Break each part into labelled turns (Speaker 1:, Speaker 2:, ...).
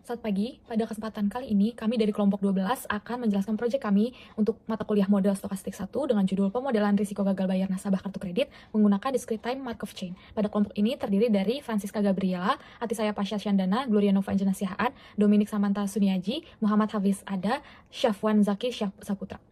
Speaker 1: Selamat pagi, pada kesempatan kali ini kami dari kelompok 12 akan menjelaskan proyek kami untuk mata kuliah model stokastik 1 dengan judul pemodelan risiko gagal bayar nasabah kartu kredit menggunakan discrete time Markov chain. Pada kelompok ini terdiri dari Francisca Gabriela, Atisaya Pasha Syandana, Gloria Nova Anjana Sihaan, Dominik Samanta Suniaji, Muhammad Hafiz Ada, Syafwan Zaki Saputra.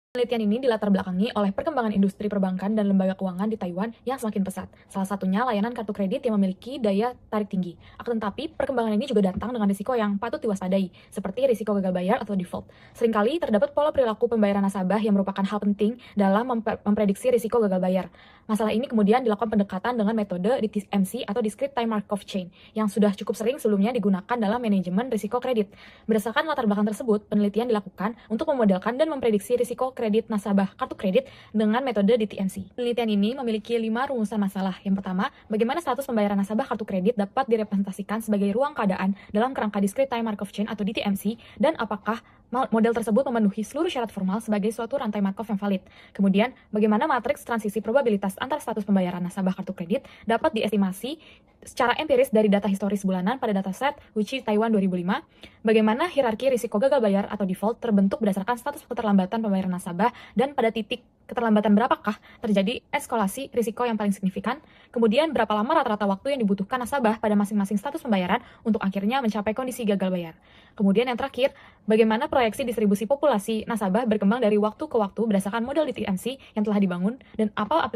Speaker 1: Penelitian ini dilatar belakangi oleh perkembangan industri perbankan dan lembaga keuangan di Taiwan yang semakin pesat. Salah satunya layanan kartu kredit yang memiliki daya tarik tinggi. Akan tetapi, perkembangan ini juga datang dengan risiko yang patut diwaspadai, seperti risiko gagal bayar atau default. Seringkali terdapat pola perilaku pembayaran nasabah yang merupakan hal penting dalam memprediksi risiko gagal bayar. Masalah ini kemudian dilakukan pendekatan dengan metode DTMC atau Discrete Time Markov Chain, yang sudah cukup sering sebelumnya digunakan dalam manajemen risiko kredit. Berdasarkan latar belakang tersebut, penelitian dilakukan untuk memodelkan dan memprediksi risiko kredit nasabah kartu kredit dengan metode DTMC. Penelitian ini memiliki 5 rumusan masalah. Yang pertama, bagaimana status pembayaran nasabah kartu kredit dapat direpresentasikan sebagai ruang keadaan dalam kerangka Discrete Time Markov Chain atau DTMC, dan apakah model tersebut memenuhi seluruh syarat formal sebagai suatu rantai Markov yang valid. Kemudian, bagaimana matriks transisi probabilitas antara status pembayaran nasabah kartu kredit dapat diestimasi secara empiris dari data historis bulanan pada dataset WICI Taiwan 2005, bagaimana hierarki risiko gagal bayar atau default terbentuk berdasarkan status keterlambatan pembayaran nasabah, dan pada titik keterlambatan berapakah terjadi eskalasi risiko yang paling signifikan, kemudian berapa lama rata-rata waktu yang dibutuhkan nasabah pada masing-masing status pembayaran untuk akhirnya mencapai kondisi gagal bayar. Kemudian yang terakhir, bagaimana proyeksi distribusi populasi nasabah berkembang dari waktu ke waktu berdasarkan model DTMC yang telah dibangun, dan apa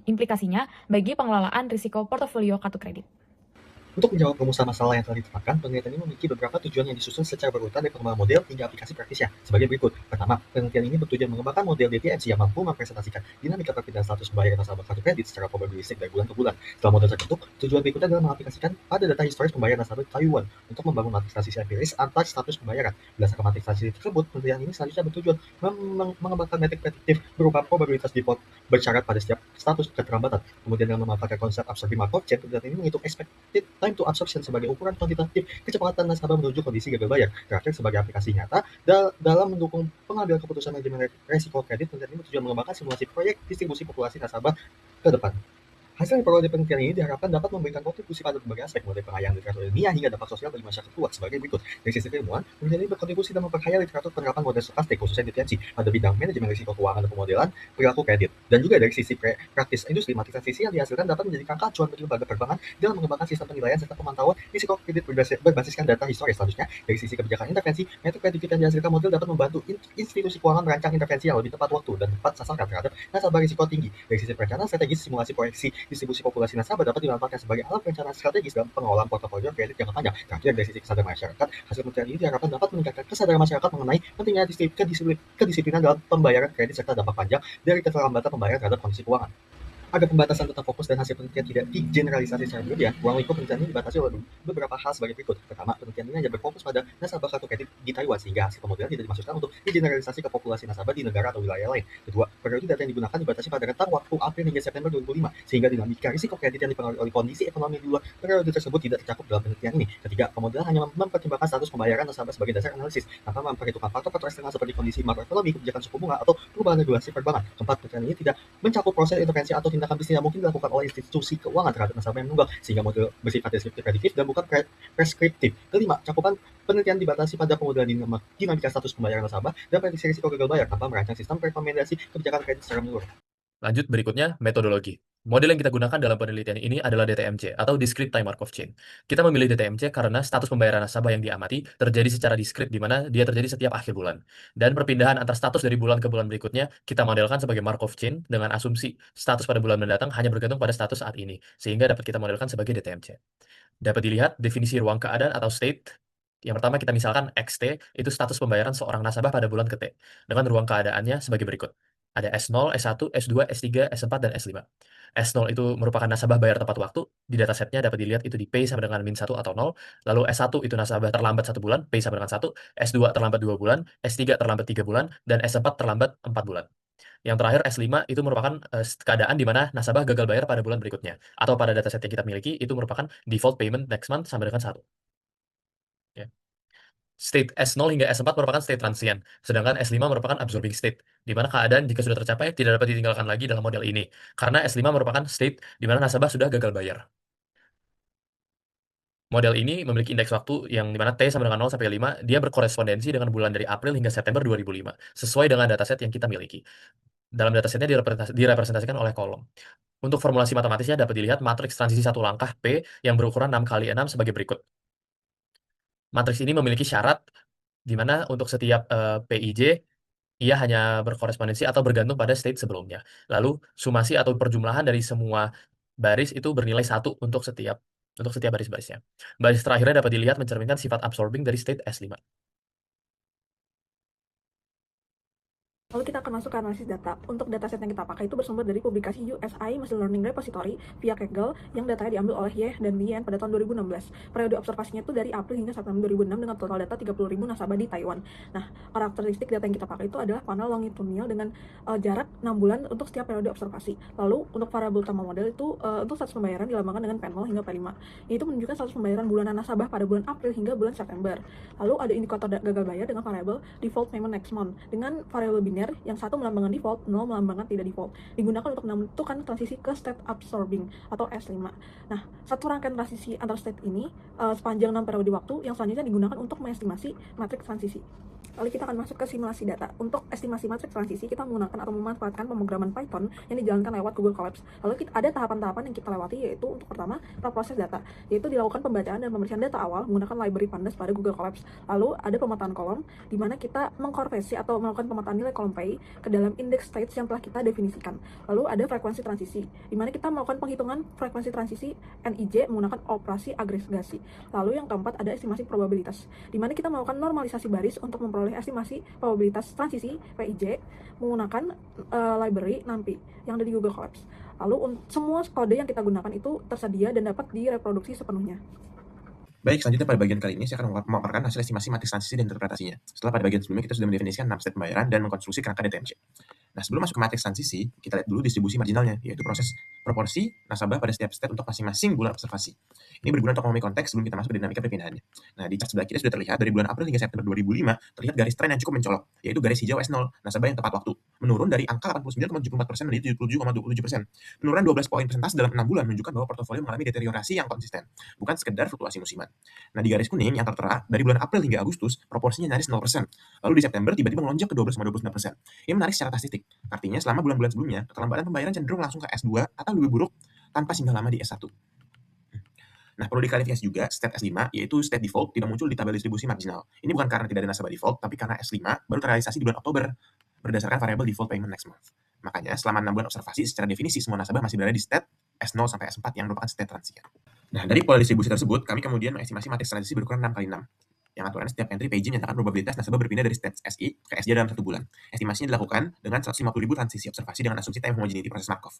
Speaker 1: implikasinya bagi pengelolaan risiko portofolio kartu kredit.
Speaker 2: Untuk menjawab rumusan masalah yang telah ditetapkan, penelitian ini memiliki beberapa tujuan yang disusun secara berurutan dari perkembangan model hingga aplikasi praktisnya, sebagai berikut. Pertama, penelitian ini bertujuan mengembangkan model DTMC yang mampu mempresentasikan dinamika perpindahan status pembayaran nasabah kartu kredit secara probabilistik dari bulan ke bulan. Setelah model terbentuk, tujuan berikutnya adalah mengaplikasikan pada data historis pembayaran nasabah di Taiwan untuk membangun matriks transisi empiris antar status pembayaran. Berdasarkan matriks transisi tersebut, penelitian ini selanjutnya bertujuan mengembangkan metrik prediktif berupa probabilitas default bersyarat pada setiap status keterlambatan. Kemudian dengan memanfaatkan konsep absorptive Markov chain, penelitian ini menghitung expected time to absorption sebagai ukuran kuantitatif kecepatan nasabah menuju kondisi gagal bayar. Terakhir, sebagai aplikasi nyata dalam mendukung pengambilan keputusan manajemen resiko kredit, penelitian ini bertujuan mengembangkan simulasi proyek distribusi populasi nasabah ke depan. Hasil yang diperoleh penelitian ini diharapkan dapat memberikan kontribusi pada berbagai aspek, mulai pengayaan literatur ilmiah hingga dampak sosial bagi masyarakat luas sebagai berikut. Dari sisi keilmuan, penelitian ini berkontribusi dalam memperkaya literatur penerapan model stokastik, khususnya DTMC, pada bidang manajemen risiko keuangan dan pemodelan perilaku kredit. Dan juga dari sisi praktis industri, matriks transisi yang dihasilkan dapat menjadi acuan bagi lembaga perbankan dalam mengembangkan sistem penilaian serta pemantauan risiko kredit berbasiskan data historis. Selanjutnya, dari sisi kebijakan intervensi, metode prediktif yang dihasilkan model dapat membantu institusi keuangan merancang intervensi yang lebih tepat waktu dan tepat sasaran terhadap nasabah risiko tinggi. Dari sisi perencanaan strategis, simulasi proyeksi distribusi populasi nasabah dapat dimanfaatkan sebagai alat perencanaan strategis dalam pengelolaan portofolio kredit jangka panjang. Terakhir, dari sisi kesadaran masyarakat, hasil penelitian ini diharapkan dapat meningkatkan kesadaran masyarakat mengenai pentingnya kedisiplinan dalam pembayaran kredit serta dampak panjang dari keterlambatan pembayaran terhadap kondisi keuangan. Agar pembatasan tetap fokus dan hasil penelitian tidak digeneralisasi secara berlebihan, ruang lingkup penelitian ini dibatasi oleh beberapa hal sebagai berikut. Pertama, penelitian ini hanya berfokus pada nasabah kartu kredit di Taiwan, sehingga hasil pemodelan tidak dimaksudkan untuk digeneralisasi ke populasi nasabah di negara atau wilayah lain. Kedua, periode data yang digunakan dibatasi pada rentang waktu April hingga September 2005, sehingga dinamika risiko kredit yang dipengaruhi oleh kondisi ekonomi di luar periode tersebut tidak tercakup dalam penelitian ini. Ketiga, pemodelan hanya mempertimbangkan status pembayaran nasabah sebagai dasar analisis, tanpa memperhitungkan faktor-faktor eksternal seperti kondisi makroekonomi, kebijakan suku bunga, atau perubahan regulasi perbankan. Keempat, penelitian ini tidak mencakup proses intervensi atau tindakan bisnis yang mungkin dilakukan oleh institusi keuangan terhadap nasabah yang menunggak, sehingga model bersifat deskriptif prediktif dan bukan preskriptif. Kelima, cakupan penelitian dibatasi pada pemodelan dinamika status pembayaran nasabah dan prediksi risiko gagal bayar tanpa merancang sistem rekomendasi kebijakan kredit secara menyeluruh.
Speaker 3: Lanjut berikutnya, metodologi. Model yang kita gunakan dalam penelitian ini adalah DTMC atau Discrete Time Markov Chain. Kita memilih DTMC karena status pembayaran nasabah yang diamati terjadi secara diskrit, di mana dia terjadi setiap akhir bulan. Dan perpindahan antar status dari bulan ke bulan berikutnya kita modelkan sebagai Markov Chain dengan asumsi status pada bulan mendatang hanya bergantung pada status saat ini, sehingga dapat kita modelkan sebagai DTMC. Dapat dilihat definisi ruang keadaan atau state. Yang pertama kita misalkan XT, itu status pembayaran seorang nasabah pada bulan ke-T, dengan ruang keadaannya sebagai berikut. Ada S0, S1, S2, S3, S4, dan S5. S0 itu merupakan nasabah bayar tepat waktu, di datasetnya dapat dilihat itu di P sama dengan -1 atau 0, lalu S1 itu nasabah terlambat 1 bulan, P sama dengan 1, S2 terlambat 2 bulan, S3 terlambat 3 bulan, dan S4 terlambat 4 bulan. Yang terakhir S5 itu merupakan keadaan di mana nasabah gagal bayar pada bulan berikutnya, atau pada dataset yang kita miliki itu merupakan default payment next month sama dengan 1. Ya. State S0 hingga S4 merupakan state transient, sedangkan S5 merupakan absorbing state, di mana keadaan jika sudah tercapai tidak dapat ditinggalkan lagi dalam model ini, karena S5 merupakan state di mana nasabah sudah gagal bayar. Model ini memiliki indeks waktu yang dimana T sama dengan 0 sampai 5, dia berkorespondensi dengan bulan dari April hingga September 2005, sesuai dengan dataset yang kita miliki. Dalam datasetnya direpresentasikan oleh kolom. Untuk formulasi matematisnya dapat dilihat matriks transisi satu langkah P yang berukuran 6 kali 6 sebagai berikut. Matriks ini memiliki syarat di mana untuk setiap PIJ, ia hanya berkorespondensi atau bergantung pada state sebelumnya. Lalu, sumasi atau perjumlahan dari semua baris itu bernilai 1 untuk setiap baris-barisnya. Baris terakhirnya dapat dilihat mencerminkan sifat absorbing dari state S5.
Speaker 4: Lalu kita akan masuk ke analisis data. Untuk dataset yang kita pakai itu bersumber dari publikasi USI Machine Learning Repository via Kaggle yang datanya diambil oleh Ye dan Lien pada tahun 2016. Periode observasinya itu dari April hingga September 2006 dengan total data 30.000 nasabah di Taiwan. Nah, karakteristik data yang kita pakai itu adalah panel longitudinal dengan jarak 6 bulan untuk setiap periode observasi. Lalu, untuk variabel utama model itu untuk status pembayaran dilambangkan dengan P0 hingga P5. Itu menunjukkan status pembayaran bulanan nasabah pada bulan April hingga bulan September. Lalu, ada indikator gagal bayar dengan variabel default payment next month dengan variabel biner yang satu melambangkan default, 0 melambangkan tidak default. Digunakan untuk menentukan transisi ke state absorbing atau S5. Nah, satu rangkaian transisi antar state ini sepanjang 6 periode waktu yang selanjutnya digunakan untuk mengestimasi matriks transisi. Lalu kita akan masuk ke simulasi data. Untuk estimasi matriks transisi, kita menggunakan atau memanfaatkan pemrograman Python yang dijalankan lewat Google Colabs. Lalu ada tahapan-tahapan yang kita lewati, yaitu untuk pertama, proses data, yaitu dilakukan pembacaan dan pemeriksaan data awal menggunakan library pandas pada Google Colabs. Lalu ada pemetaan kolom, di mana kita mengkonversi atau melakukan pemetaan nilai kolom PI ke dalam index states yang telah kita definisikan. Lalu ada frekuensi transisi, di mana kita melakukan penghitungan frekuensi transisi NIJ menggunakan operasi agregasi. Lalu yang keempat ada estimasi probabilitas, di mana kita melakukan normalisasi baris untuk memperoleh estimasi probabilitas transisi PIJ menggunakan library NumPy yang ada di Google Colabs. Lalu semua kode yang kita gunakan itu tersedia dan dapat direproduksi sepenuhnya.
Speaker 5: Baik, selanjutnya pada bagian kali ini saya akan memaparkan hasil estimasi matriks transisi dan interpretasinya. Setelah pada bagian sebelumnya kita sudah mendefinisikan 6 step pembayaran dan mengkonstruksi kerangka DTMC. Nah, sebelum masuk ke matriks transisi, kita lihat dulu distribusi marginalnya, yaitu proses proporsi nasabah pada setiap step untuk masing-masing bulan observasi. Ini berguna untuk memahami konteks sebelum kita masuk ke dinamika perpindahannya. Nah, di chart sebelah kiri sudah terlihat dari bulan April hingga September 2005, terlihat garis tren yang cukup mencolok, yaitu garis hijau S0, nasabah yang tepat waktu, menurun dari angka 89,74% menjadi 77,27%. Penurunan 12 poin persentase dalam 6 bulan menunjukkan bahwa portofolio mengalami deteriorasi yang konsisten, bukan sekedar fluktuasi musiman. Nah, di garis kuning yang tertera, dari bulan April hingga Agustus, proporsinya nyaris 0%. Lalu di September tiba-tiba melonjak ke 12,29%. Ini menarik secara statistik. Artinya, selama bulan-bulan sebelumnya, keterlambatan pembayaran cenderung langsung ke S2 atau lebih buruk tanpa singgah lama di S1. Nah, perlu diklarifikasi juga, state S5, yaitu state default, tidak muncul di tabel distribusi marginal. Ini bukan karena tidak ada nasabah default, tapi karena S5 baru terrealisasi di bulan Oktober, berdasarkan variabel default payment next month. Makanya, selama 6 bulan observasi, secara definisi semua nasabah masih berada di state S0 sampai S4 yang merupakan state transisi. Nah, dari pola distribusi tersebut, kami kemudian mengestimasi matriks transisi berukuran 6 kali 6. Yang aturannya setiap entry PIJ menyatakan probabilitas nasabah berpindah dari state SI ke SJ dalam 1 bulan. Estimasinya dilakukan dengan 150.000 transisi observasi dengan asumsi time homogeneity proses Markov.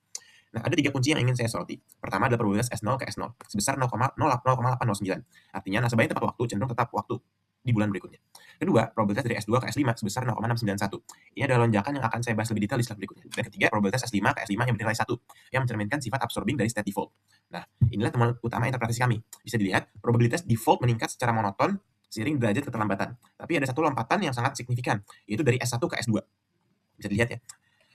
Speaker 5: Nah, ada 3 kunci yang ingin saya soroti. Pertama adalah probabilitas S0 ke S0 sebesar 0,0809. Artinya nasabah yang tepat waktu cenderung tetap waktu di bulan berikutnya. Kedua, probabilitas dari S2 ke S5 sebesar 0,691. Ini adalah lonjakan yang akan saya bahas lebih detail di slide berikutnya. Dan ketiga, probabilitas S5 ke S5 yang bernilai 1, yang mencerminkan sifat absorbing dari state default. Nah, inilah temuan utama interpretasi kami. Bisa dilihat, probabilitas default meningkat secara monoton seiring derajat keterlambatan. Tapi ada satu lompatan yang sangat signifikan, yaitu dari S1 ke S2. Bisa dilihat ya.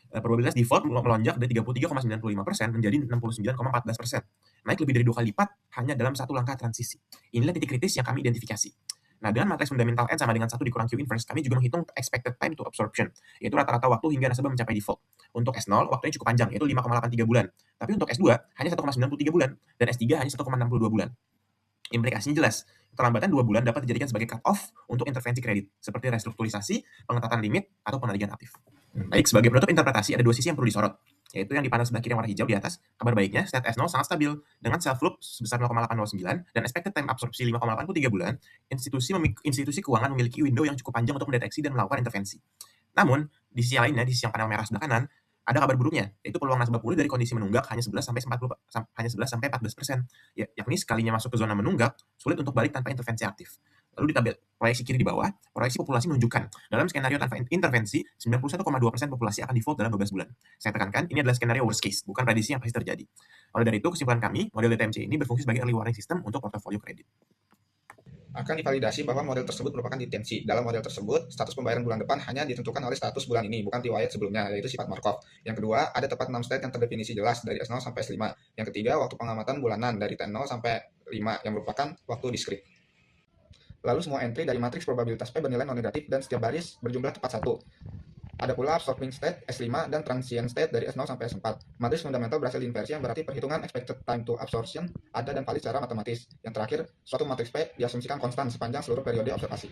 Speaker 5: Probabilitas default melonjak dari 33,95% menjadi 69,14%. Naik lebih dari 2 kali lipat hanya dalam satu langkah transisi. Inilah titik kritis yang kami identifikasi. Nah, dengan matriks fundamental N sama dengan 1 dikurang Q inverse, kami juga menghitung expected time to absorption, yaitu rata-rata waktu hingga nasabah mencapai default. Untuk S0, waktunya cukup panjang, yaitu 5,83 bulan. Tapi untuk S2, hanya 1,93 bulan, dan S3 hanya 1,62 bulan. Implikasinya jelas, keterlambatan 2 bulan dapat dijadikan sebagai cut-off untuk intervensi kredit, seperti restrukturisasi, pengetatan limit, atau penarikan aktif. Baik, sebagai penutup interpretasi, ada 2 sisi yang perlu disorot, yaitu yang di panel sebelah kiri yang warna hijau di atas. Kabar baiknya, state S0 sangat stabil, dengan self-loop sebesar 0,809, dan expected time absorpsi 5,83 bulan, institusi keuangan memiliki window yang cukup panjang untuk mendeteksi dan melakukan intervensi. Namun, di sisi lainnya, di sisi yang panel merah sebelah kanan, ada kabar buruknya, yaitu peluang nasabah pulih dari kondisi menunggak hanya 11-14%, yakni sekalinya masuk ke zona menunggak, sulit untuk balik tanpa intervensi aktif. Lalu di tabel proyeksi kiri di bawah, proyeksi populasi menunjukkan dalam skenario tanpa intervensi, 91,2% populasi akan default dalam 12 bulan. Saya tekankan, ini adalah skenario worst case, bukan prediksi yang pasti terjadi. Oleh dari itu, kesimpulan kami, model DTMC ini berfungsi sebagai early warning system untuk portofolio kredit.
Speaker 6: Akan divalidasi bahwa model tersebut merupakan DTMC. Dalam model tersebut, status pembayaran bulan depan hanya ditentukan oleh status bulan ini, bukan riwayat sebelumnya, yaitu sifat Markov. Yang kedua, ada tepat 6 state yang terdefinisi jelas dari S0 sampai S5. Yang ketiga, waktu pengamatan bulanan dari T0 sampai 5 yang merupakan waktu diskrit. Lalu semua entry dari matriks probabilitas P bernilai non-negatif dan setiap baris berjumlah tepat 1. Ada pula absorbing state S5 dan transient state dari S0 sampai S4. Matriks fundamental berhasil diinversi yang berarti perhitungan expected time to absorption ada dan valid secara matematis. Yang terakhir, suatu matriks P diasumsikan konstan sepanjang seluruh periode observasi.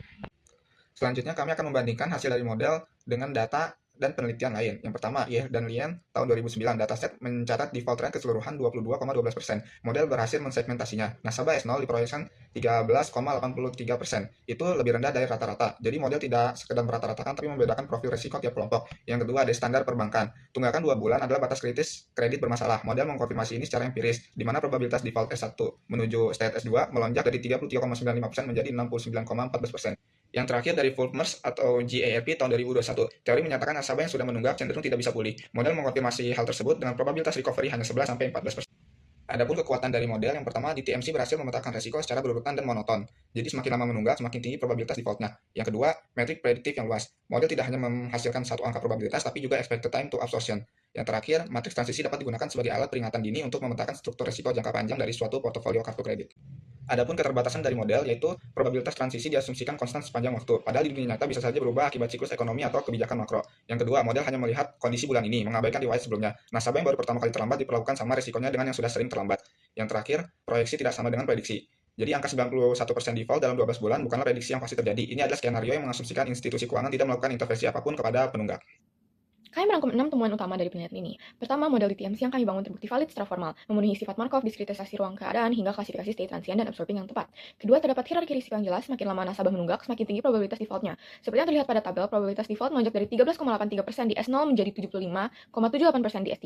Speaker 6: Selanjutnya kami akan membandingkan hasil dari model dengan data dan penelitian lain. Yang pertama, Ye dan Lien tahun 2009, dataset mencatat default rate keseluruhan 22,12%. Model berhasil mensegmentasinya. Nasabah S0 diproyeksikan 13,83%. Itu lebih rendah dari rata-rata. Jadi model tidak sekedar merata-ratakan, tapi membedakan profil risiko tiap kelompok. Yang kedua, ada standar perbankan. Tunggakan 2 bulan adalah batas kritis kredit bermasalah. Model mengkonfirmasi ini secara empiris, di mana probabilitas default S1 menuju state S2 melonjak dari 33,95% menjadi 69,14%. Yang terakhir dari Fulmers atau GAAP tahun 2021. Teori menyatakan nasabah yang sudah menunggak cenderung tidak bisa pulih. Model mengkonfirmasi hal tersebut dengan probabilitas recovery hanya 11-14%. Adapun kekuatan dari model, yang pertama, DTMC berhasil memetakan resiko secara berurutan dan monoton. Jadi semakin lama menunggak, semakin tinggi probabilitas defaultnya. Yang kedua, metrik prediktif yang luas. Model tidak hanya menghasilkan satu angka probabilitas, tapi juga expected time to absorption. Yang terakhir, matriks transisi dapat digunakan sebagai alat peringatan dini untuk memetakan struktur risiko jangka panjang dari suatu portofolio kartu kredit. Adapun keterbatasan dari model, yaitu probabilitas transisi diasumsikan konstan sepanjang waktu, padahal di dunia nyata bisa saja berubah akibat siklus ekonomi atau kebijakan makro. Yang kedua, model hanya melihat kondisi bulan ini, mengabaikan riwayat sebelumnya. Nasabah yang baru pertama kali terlambat diperlakukan sama risikonya dengan yang sudah sering terlambat. Yang terakhir, proyeksi tidak sama dengan prediksi. Jadi angka 91% default dalam 12 bulan bukanlah prediksi yang pasti terjadi. Ini adalah skenario yang mengasumsikan institusi keuangan tidak melakukan intervensi apapun kepada penunggak.
Speaker 1: Kami merangkum 6 temuan utama dari penelitian ini. Pertama, model DTMC yang kami bangun terbukti valid secara formal, memenuhi sifat Markov, diskretisasi ruang keadaan, hingga klasifikasi state transient dan absorbing yang tepat. Kedua, terdapat hierarki risiko yang jelas, semakin lama nasabah menunggak, semakin tinggi probabilitas defaultnya. Seperti yang terlihat pada tabel, probabilitas default melonjak dari 13,83% di S0 menjadi 75,78% di S3.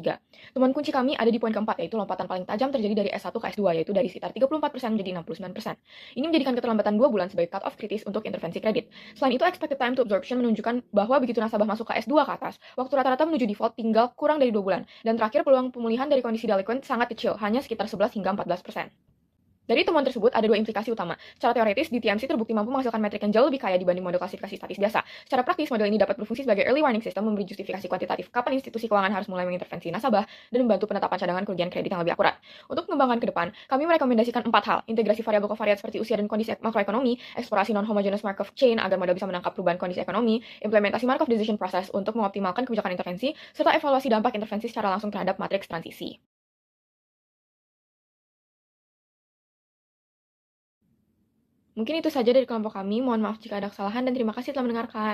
Speaker 1: Temuan kunci kami ada di poin keempat, yaitu lompatan paling tajam terjadi dari S1 ke S2, yaitu dari sekitar 34% menjadi 69%. Ini menjadikan keterlambatan 2 bulan sebagai cut-off kritis untuk intervensi kredit. Selain itu, expected time to absorption menunjukkan bahwa begitu nasabah masuk ke S2 ke atas, waktu rata-rata menuju default tinggal kurang dari 2 bulan. Dan terakhir, peluang pemulihan dari kondisi delinquent sangat kecil, hanya sekitar 11 hingga 14%. Dari temuan tersebut, ada 2 implikasi utama. Secara teoretis, DTMC terbukti mampu menghasilkan metrik yang jauh lebih kaya dibanding model klasifikasi statis biasa. Secara praktis, model ini dapat berfungsi sebagai early warning system, memberi justifikasi kuantitatif kapan institusi keuangan harus mulai mengintervensi nasabah, dan membantu penetapan cadangan kerugian kredit yang lebih akurat. Untuk mengembangkan ke depan, kami merekomendasikan 4 hal: integrasi variabel kovariat seperti usia dan kondisi makroekonomi, eksplorasi non-homogeneous Markov chain agar model bisa menangkap perubahan kondisi ekonomi, implementasi Markov decision process untuk mengoptimalkan kebijakan intervensi, serta evaluasi dampak intervensi secara langsung terhadap matriks transisi. Mungkin itu saja dari kelompok kami. Mohon maaf jika ada kesalahan dan terima kasih telah mendengarkan.